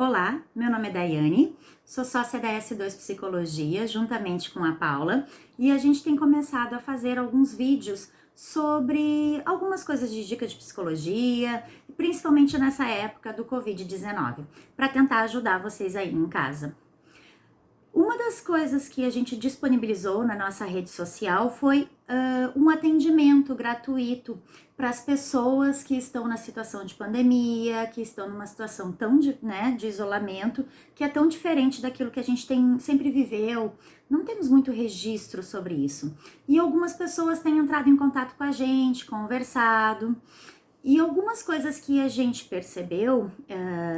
Olá, meu nome é Daiane, sou sócia da S2 Psicologia, juntamente com a Paula, e a gente tem começado a fazer alguns vídeos sobre algumas coisas de dica de psicologia, principalmente nessa época do Covid-19, para tentar ajudar vocês aí em casa. Uma das coisas que a gente disponibilizou na nossa rede social foi um atendimento gratuito para as pessoas que estão na situação de pandemia, que estão numa situação tão de isolamento, que é tão diferente daquilo que a gente sempre viveu. Não temos muito registro sobre isso. E algumas pessoas têm entrado em contato com a gente, conversado. E algumas coisas que a gente percebeu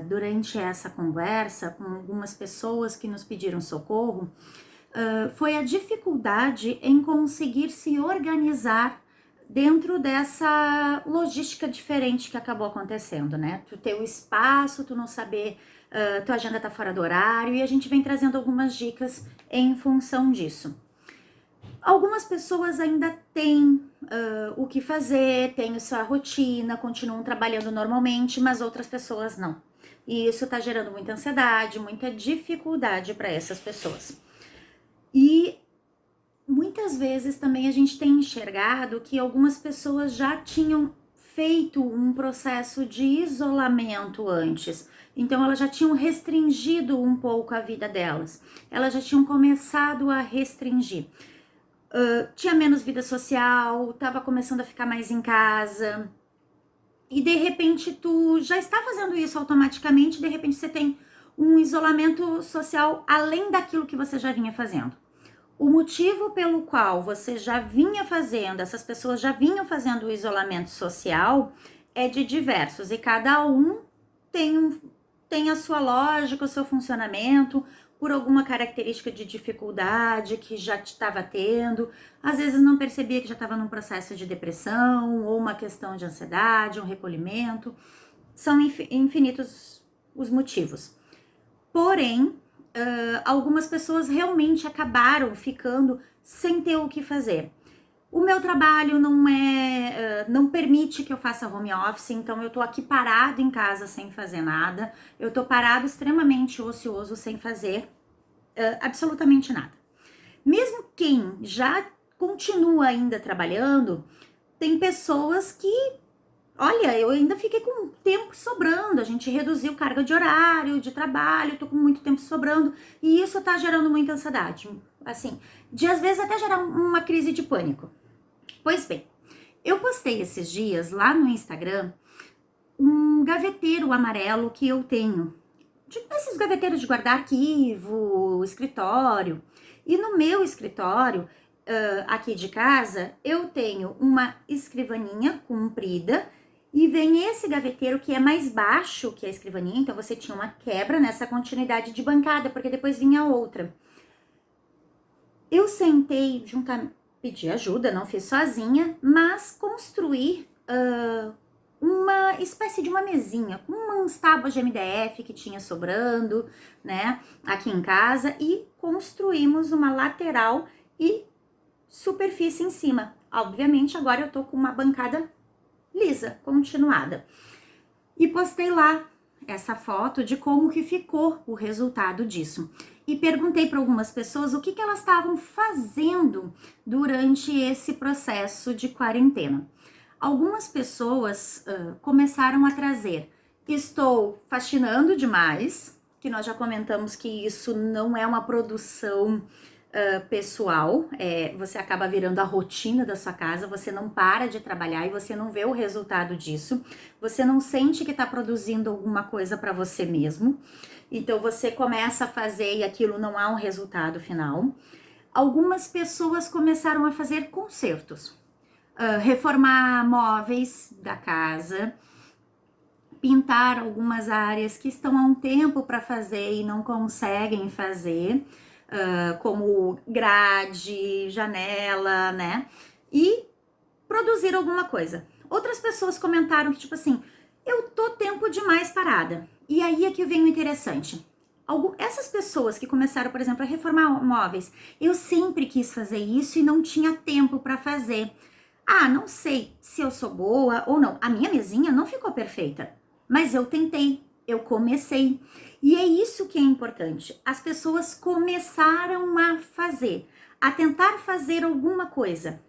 durante essa conversa com algumas pessoas que nos pediram socorro foi a dificuldade em conseguir se organizar dentro dessa logística diferente que acabou acontecendo, né? Tu ter o espaço, tu não saber, tua agenda tá fora do horário, e a gente vem trazendo algumas dicas em função disso. Algumas pessoas ainda têm o que fazer, têm sua rotina, continuam trabalhando normalmente, mas outras pessoas não. E isso está gerando muita ansiedade, muita dificuldade para essas pessoas. E muitas vezes também a gente tem enxergado que algumas pessoas já tinham feito um processo de isolamento antes. Então elas já tinham restringido um pouco a vida delas. Elas já tinham começado a restringir. Tinha menos vida social, estava começando a ficar mais em casa, e de repente tu já está fazendo isso automaticamente, de repente você tem um isolamento social além daquilo que você já vinha fazendo. O motivo pelo qual você já vinha fazendo, essas pessoas já vinham fazendo o isolamento social é de diversos, e cada um tem a sua lógica, o seu funcionamento, por alguma característica de dificuldade que já estava tendo, às vezes não percebia que já estava num processo de depressão, ou uma questão de ansiedade, um recolhimento, são infinitos os motivos. Porém, algumas pessoas realmente acabaram ficando sem ter o que fazer. O meu trabalho não permite que eu faça home office, então eu tô aqui parado em casa sem fazer nada, eu tô parado extremamente ocioso sem fazer absolutamente nada. Mesmo quem já continua ainda trabalhando, tem pessoas que, olha, eu ainda fiquei com tempo sobrando, a gente reduziu carga de horário, de trabalho, tô com muito tempo sobrando, e isso tá gerando muita ansiedade, assim, de às vezes até gerar uma crise de pânico. Pois bem, eu postei esses dias lá no Instagram um gaveteiro amarelo que eu tenho, tipo esses gaveteiros de guardar arquivo, escritório. E no meu escritório, aqui de casa, eu tenho uma escrivaninha comprida e vem esse gaveteiro que é mais baixo que a escrivaninha, então você tinha uma quebra nessa continuidade de bancada, porque depois vinha outra. Eu sentei pedi ajuda, não fiz sozinha, mas construí uma espécie de uma mesinha com umas tábuas de MDF que tinha sobrando, né, aqui em casa, e construímos uma lateral e superfície em cima. Obviamente, agora eu tô com uma bancada lisa, continuada. E postei lá essa foto de como que ficou o resultado disso. E perguntei para algumas pessoas o que elas estavam fazendo durante esse processo de quarentena. Algumas pessoas começaram a trazer: estou faxinando demais, que nós já comentamos que isso não é uma produção pessoal, você acaba virando a rotina da sua casa, você não para de trabalhar e você não vê o resultado disso, você não sente que está produzindo alguma coisa para você mesmo, então você começa a fazer e aquilo não há um resultado final. Algumas pessoas começaram a fazer consertos, reformar móveis da casa, pintar algumas áreas que estão há um tempo para fazer e não conseguem fazer, como grade, janela, né? E produzir alguma coisa. Outras pessoas comentaram que, tipo assim, eu tô tempo demais parada. E aí é que vem o interessante. Essas pessoas que começaram, por exemplo, a reformar móveis, eu sempre quis fazer isso e não tinha tempo para fazer. Ah, não sei se eu sou boa ou não. A minha mesinha não ficou perfeita, mas eu tentei. Eu comecei. E é isso que é importante. As pessoas começaram a fazer, a tentar fazer alguma coisa,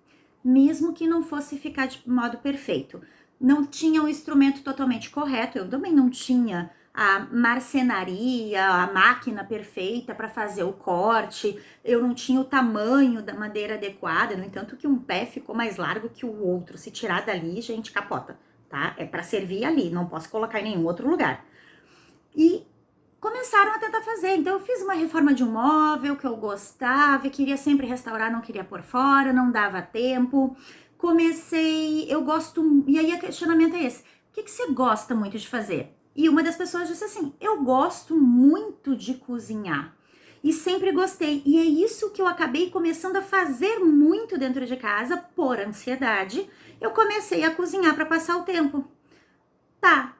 mesmo que não fosse ficar de modo perfeito. Não tinha o instrumento totalmente correto, eu também não tinha a marcenaria, a máquina perfeita para fazer o corte, eu não tinha o tamanho da madeira adequada, no entanto que um pé ficou mais largo que o outro. Se tirar dali, gente, capota, tá? É para servir ali, não posso colocar em nenhum outro lugar. E começaram a tentar fazer. Então eu fiz uma reforma de um móvel que eu gostava e queria sempre restaurar, não queria pôr fora, não dava tempo. Eu gosto, e aí o questionamento é esse: o que você gosta muito de fazer? E uma das pessoas disse assim: eu gosto muito de cozinhar. E sempre gostei. E é isso que eu acabei começando a fazer muito dentro de casa, por ansiedade. Eu comecei a cozinhar para passar o tempo. Tá,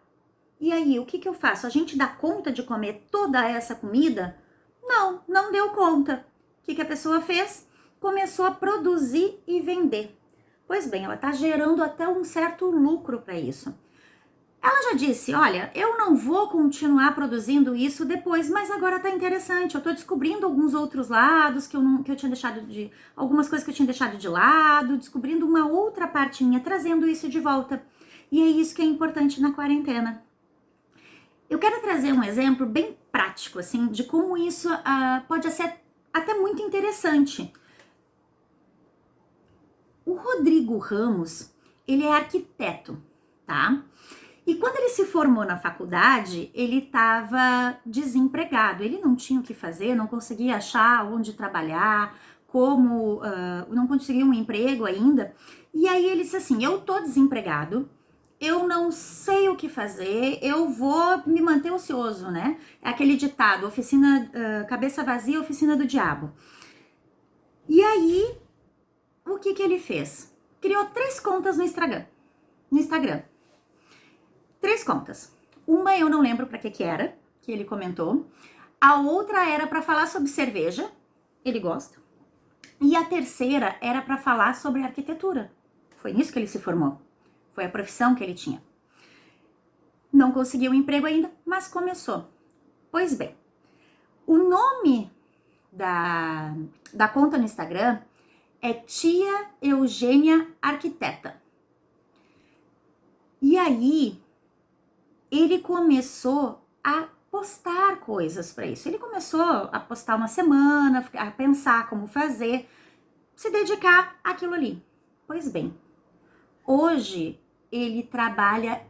e aí, o que eu faço? A gente dá conta de comer toda essa comida? Não, não deu conta. O que a pessoa fez? Começou a produzir e vender. Pois bem, ela está gerando até um certo lucro para isso. Ela já disse, olha, eu não vou continuar produzindo isso depois, mas agora tá interessante, eu tô descobrindo alguns outros lados que eu tinha deixado de, algumas coisas que eu tinha deixado de lado, descobrindo uma outra parte minha, trazendo isso de volta. E é isso que é importante na quarentena. Eu quero trazer um exemplo bem prático, assim, de como isso pode ser até muito interessante. O Rodrigo Ramos, ele é arquiteto, tá? E quando ele se formou na faculdade, ele estava desempregado. Ele não tinha o que fazer, não conseguia achar onde trabalhar, não conseguia um emprego ainda. E aí ele disse assim, eu tô desempregado, eu não sei o que fazer, eu vou me manter ocioso, né? É aquele ditado, cabeça vazia, oficina do diabo. E aí, o que ele fez? Criou 3 contas no Instagram. 3 contas. Uma eu não lembro para que era, que ele comentou. A outra era para falar sobre cerveja, ele gosta. E a terceira era para falar sobre arquitetura. Foi nisso que ele se formou. Foi a profissão que ele tinha. Não conseguiu um emprego ainda, mas começou. Pois bem, o nome da conta no Instagram é Tia Eugênia Arquiteta. E aí, ele começou a postar coisas para isso. Ele começou a postar uma semana, a pensar como fazer, se dedicar àquilo ali. Pois bem, hoje ele trabalha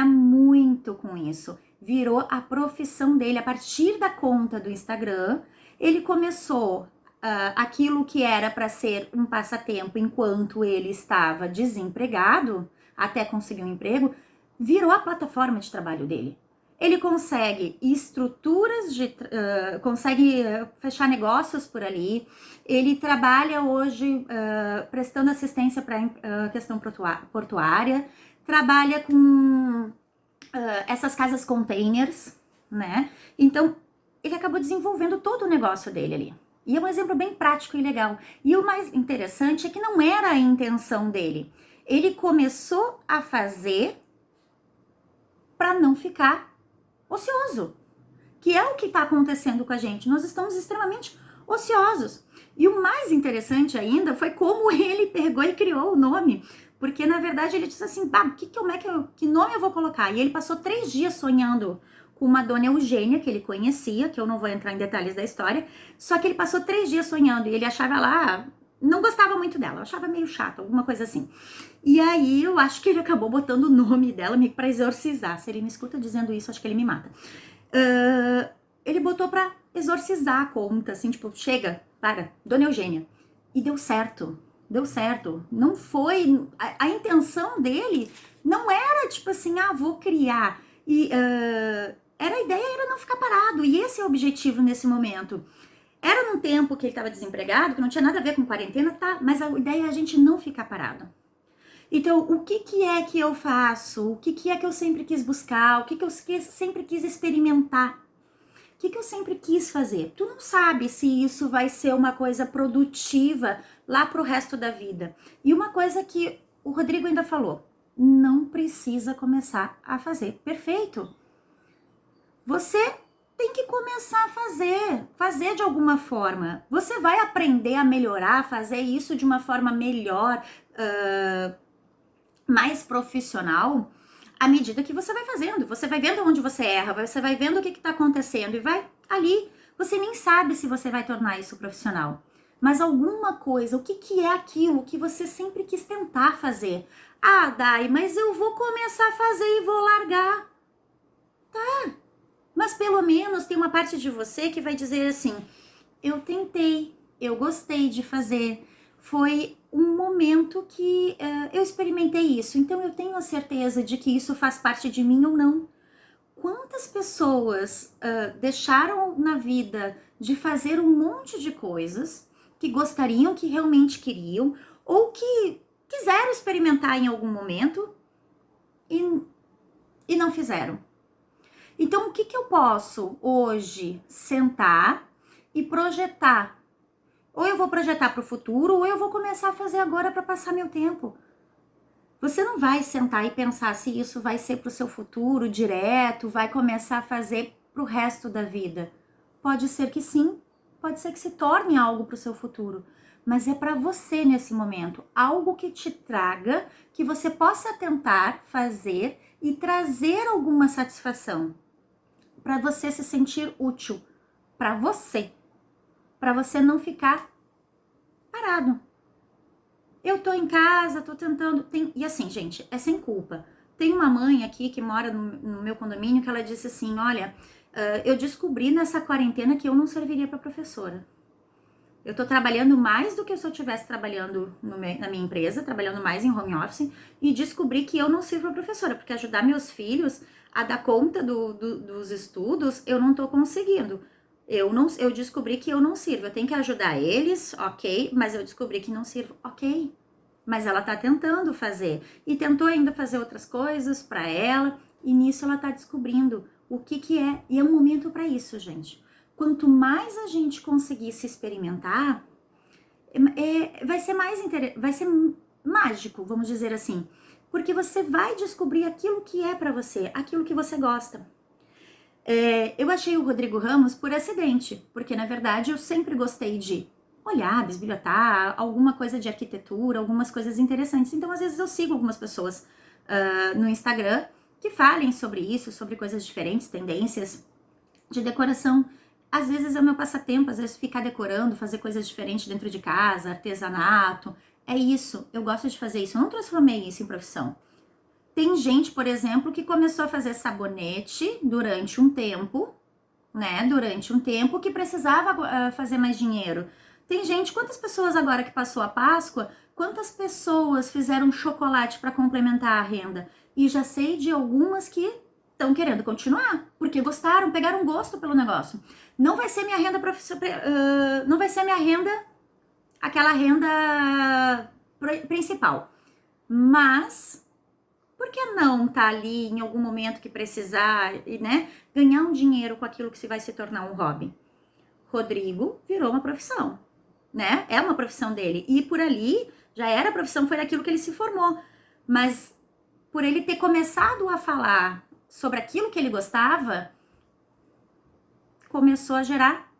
muito com isso. Virou a profissão dele. A partir da conta do Instagram, ele começou aquilo que era para ser um passatempo enquanto ele estava desempregado, até conseguir um emprego, virou a plataforma de trabalho dele. Ele consegue consegue fechar negócios por ali. Ele trabalha hoje prestando assistência para questão portuária, trabalha com essas casas containers, né? Então, ele acabou desenvolvendo todo o negócio dele ali. E é um exemplo bem prático e legal. E o mais interessante é que não era a intenção dele. Ele começou a fazer para não ficar ocioso, que é o que está acontecendo com a gente. Nós estamos extremamente ociosos. E o mais interessante ainda foi como ele pegou e criou o nome. Porque, na verdade, ele disse assim, que nome eu vou colocar? E ele passou 3 dias sonhando com uma dona Eugênia, que ele conhecia, que eu não vou entrar em detalhes da história, só que ele passou 3 dias sonhando e ele achava lá, não gostava muito dela, achava meio chata, alguma coisa assim. E aí, eu acho que ele acabou botando o nome dela meio pra exorcizar. Se ele me escuta dizendo isso, acho que ele me mata. Ele botou pra exorcizar a conta, assim, tipo, chega, para, dona Eugênia. E deu certo. Não foi. A intenção dele não era tipo assim, vou criar. A ideia era não ficar parado. E esse é o objetivo nesse momento. Era num tempo que ele estava desempregado, que não tinha nada a ver com quarentena, tá? Mas a ideia é a gente não ficar parado. Então, o que é que eu faço? O que é que eu sempre quis buscar? O que eu sempre quis experimentar? O que eu sempre quis fazer? Tu não sabe se isso vai ser uma coisa produtiva lá pro resto da vida. E uma coisa que o Rodrigo ainda falou, não precisa começar a fazer perfeito. Você tem que começar a fazer de alguma forma. Você vai aprender a melhorar, fazer isso de uma forma melhor, mais profissional, à medida que você vai fazendo. Você vai vendo onde você erra, você vai vendo o que está acontecendo e vai ali. Você nem sabe se você vai tornar isso profissional. Mas alguma coisa, o que é aquilo que você sempre quis tentar fazer? Ah, Dai, mas eu vou começar a fazer e vou largar. Tá, mas pelo menos tem uma parte de você que vai dizer assim, eu tentei, eu gostei de fazer, foi um momento que eu experimentei isso, então eu tenho a certeza de que isso faz parte de mim ou não. Quantas pessoas deixaram na vida de fazer um monte de coisas que gostariam, que realmente queriam, ou que quiseram experimentar em algum momento e não fizeram? Então, o que eu posso hoje sentar e projetar? Ou eu vou projetar para o futuro, ou eu vou começar a fazer agora para passar meu tempo. Você não vai sentar e pensar se isso vai ser para o seu futuro direto, vai começar a fazer para o resto da vida. Pode ser que sim, pode ser que se torne algo para o seu futuro, mas é para você nesse momento, algo que te traga, que você possa tentar fazer e trazer alguma satisfação, para você se sentir útil, para você não ficar parado. Eu tô em casa, tô tentando, e assim, gente, é sem culpa. Tem uma mãe aqui que mora no meu condomínio que ela disse assim, olha, eu descobri nessa quarentena que eu não serviria para professora. Eu tô trabalhando mais do que se eu estivesse trabalhando na minha empresa, trabalhando mais em home office, e descobri que eu não sirvo para professora, porque ajudar meus filhos a dar conta dos estudos, eu não tô conseguindo. Eu descobri que eu não sirvo. Eu tenho que ajudar eles, ok, mas eu descobri que não sirvo, ok. Mas ela tá tentando fazer. E tentou ainda fazer outras coisas para ela, e nisso ela tá descobrindo o que é. E é um momento para isso, gente. Quanto mais a gente conseguir se experimentar, vai ser vai ser mágico, vamos dizer assim. Porque você vai descobrir aquilo que é para você, aquilo que você gosta. Eu achei o Rodrigo Ramos por acidente, porque na verdade eu sempre gostei de olhar, bisbilhotar, alguma coisa de arquitetura, algumas coisas interessantes. Então, às vezes, eu sigo algumas pessoas no Instagram que falem sobre isso, sobre coisas diferentes, tendências de decoração. Às vezes é o meu passatempo, às vezes ficar decorando, fazer coisas diferentes dentro de casa, artesanato. É isso, eu gosto de fazer isso. Eu não transformei isso em profissão. Tem gente, por exemplo, que começou a fazer sabonete durante um tempo, né? Durante um tempo que precisava fazer mais dinheiro. Tem gente, quantas pessoas agora que passou a Páscoa, quantas pessoas fizeram chocolate para complementar a renda? E já sei de algumas que estão querendo continuar, porque gostaram, pegaram gosto pelo negócio. Não vai ser minha renda não vai ser minha renda, aquela renda principal. Mas por que não tá ali em algum momento que precisar, né, ganhar um dinheiro com aquilo que se vai se tornar um hobby? Rodrigo virou uma profissão, né? É uma profissão dele. E por ali já era a profissão, foi daquilo que ele se formou. Mas por ele ter começado a falar sobre aquilo que ele gostava, começou a gerar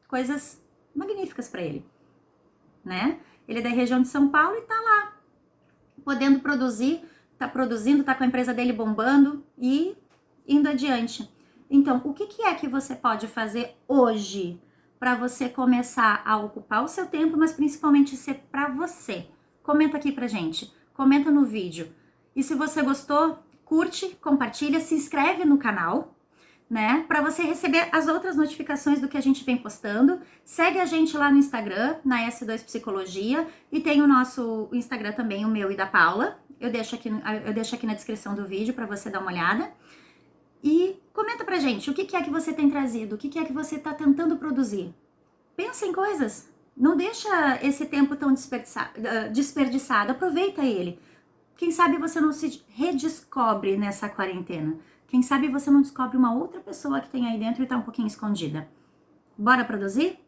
coisas magníficas para ele, né? Ele é da região de São Paulo e tá lá, podendo produzir, tá produzindo, tá com a empresa dele bombando e indo adiante. Então, o que é que você pode fazer hoje para você começar a ocupar o seu tempo, mas principalmente ser para você? Comenta aqui pra gente, comenta no vídeo. E se você gostou, curte, compartilha, se inscreve no canal, né? Para você receber as outras notificações do que a gente vem postando. Segue a gente lá no Instagram, na S2 Psicologia, e tem o nosso Instagram também, o meu e da Paula. Eu deixo aqui na descrição do vídeo para você dar uma olhada. E comenta pra gente o que é que você tem trazido, o que é que você tá tentando produzir. Pensa em coisas. Não deixa esse tempo tão desperdiçado. Aproveita ele. Quem sabe você não se redescobre nessa quarentena. Quem sabe você não descobre uma outra pessoa que tem aí dentro e tá um pouquinho escondida. Bora produzir?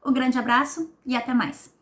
Um grande abraço e até mais!